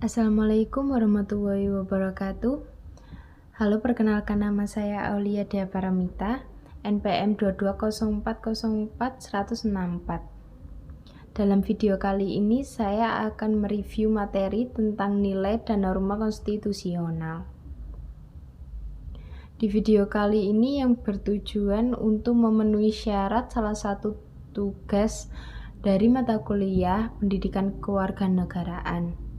Assalamualaikum warahmatullahi wabarakatuh. Halo, perkenalkan nama saya Aulia Dea Paramita, NPM 220404164. Dalam video kali ini saya akan mereview materi tentang nilai dan norma konstitusional. Di video kali ini yang bertujuan untuk memenuhi syarat salah satu tugas dari mata kuliah Pendidikan Kewarganegaraan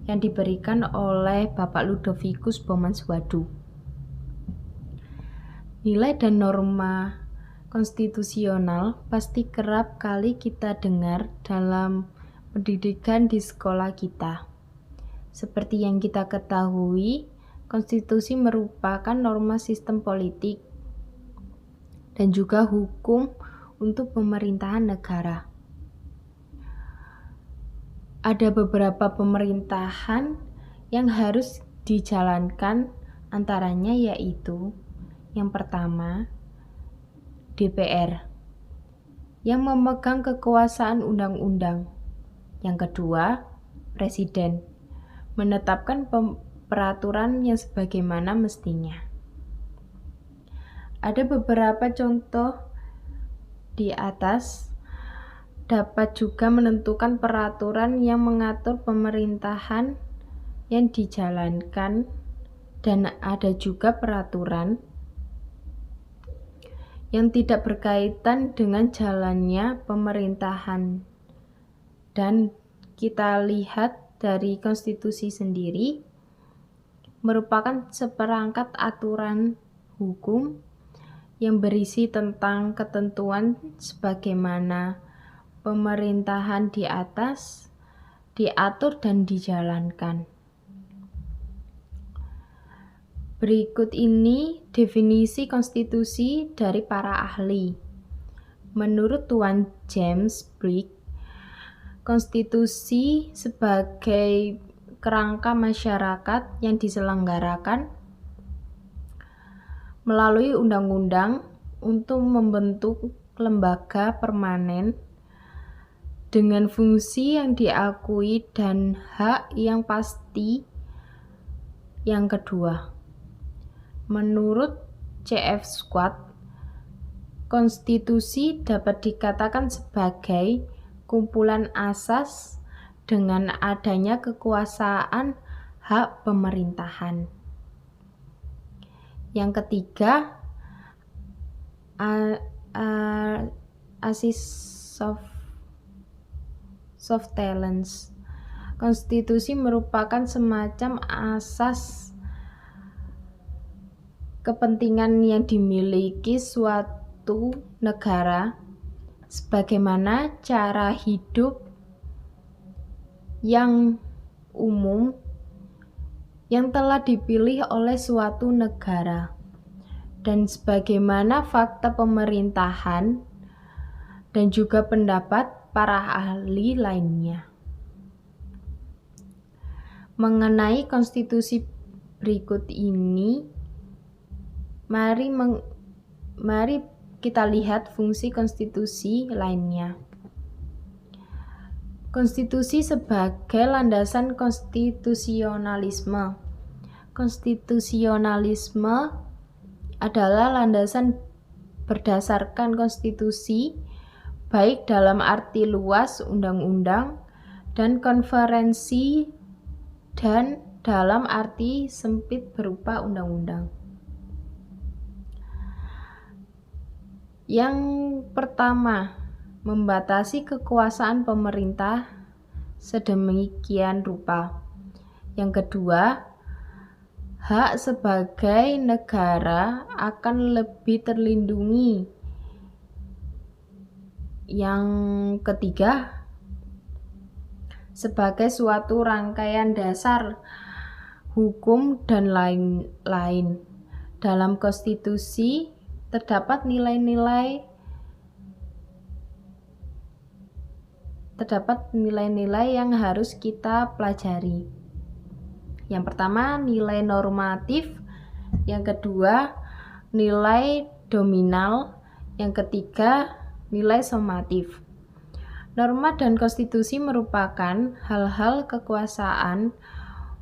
yang diberikan oleh Bapak Ludovicus Bomanswadu. Nilai dan norma konstitusional pasti kerap kali kita dengar dalam pendidikan di sekolah kita. Seperti yang kita ketahui, konstitusi merupakan norma sistem politik dan juga hukum untuk pemerintahan negara. Ada beberapa pemerintahan yang harus dijalankan, antaranya yaitu yang pertama, DPR yang memegang kekuasaan undang-undang. Yang kedua, Presiden menetapkan peraturan yang sebagaimana mestinya. Ada beberapa contoh di atas. Dapat juga menentukan peraturan yang mengatur pemerintahan yang dijalankan, dan ada juga peraturan yang tidak berkaitan dengan jalannya pemerintahan. Dan kita lihat dari konstitusi sendiri merupakan seperangkat aturan hukum yang berisi tentang ketentuan sebagaimana pemerintahan di atas diatur dan dijalankan. Berikut ini definisi konstitusi dari para ahli. Menurut Tuan James Briggs, konstitusi sebagai kerangka masyarakat yang diselenggarakan melalui undang-undang untuk membentuk lembaga permanen dengan fungsi yang diakui dan hak yang pasti. Yang kedua, menurut C.F. Squat, konstitusi dapat dikatakan sebagai kumpulan asas dengan adanya kekuasaan hak pemerintahan. Yang ketiga, Asis soft talents. Konstitusi merupakan semacam asas kepentingan yang dimiliki suatu negara sebagaimana cara hidup yang umum yang telah dipilih oleh suatu negara, dan sebagaimana fakta pemerintahan dan juga pendapat para ahli lainnya. Mengenai konstitusi berikut ini, mari kita lihat fungsi konstitusi lainnya. Konstitusi sebagai landasan konstitusionalisme. Konstitusionalisme adalah landasan berdasarkan konstitusi, baik dalam arti luas undang-undang dan konferensi, dan dalam arti sempit berupa undang-undang. Yang pertama, membatasi kekuasaan pemerintah sedemikian rupa. Yang kedua, hak sebagai negara akan lebih terlindungi. Yang ketiga, sebagai suatu rangkaian dasar hukum dan lain-lain. Dalam konstitusi terdapat nilai-nilai yang harus kita pelajari. Yang pertama, nilai normatif. Yang kedua, nilai dominal. Yang ketiga, nilai somatif. Norma dan konstitusi merupakan hal-hal kekuasaan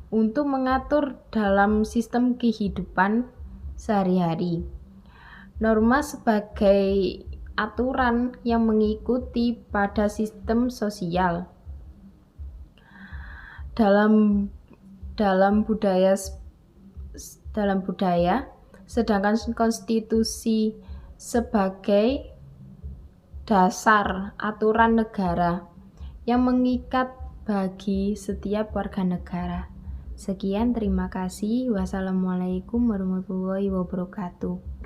untuk mengatur dalam sistem kehidupan sehari-hari. Norma sebagai aturan yang mengikuti pada sistem sosial. Dalam budaya, sedangkan konstitusi sebagai dasar aturan negara yang mengikat bagi setiap warga negara. Sekian, terima kasih. Wassalamualaikum warahmatullahi wabarakatuh.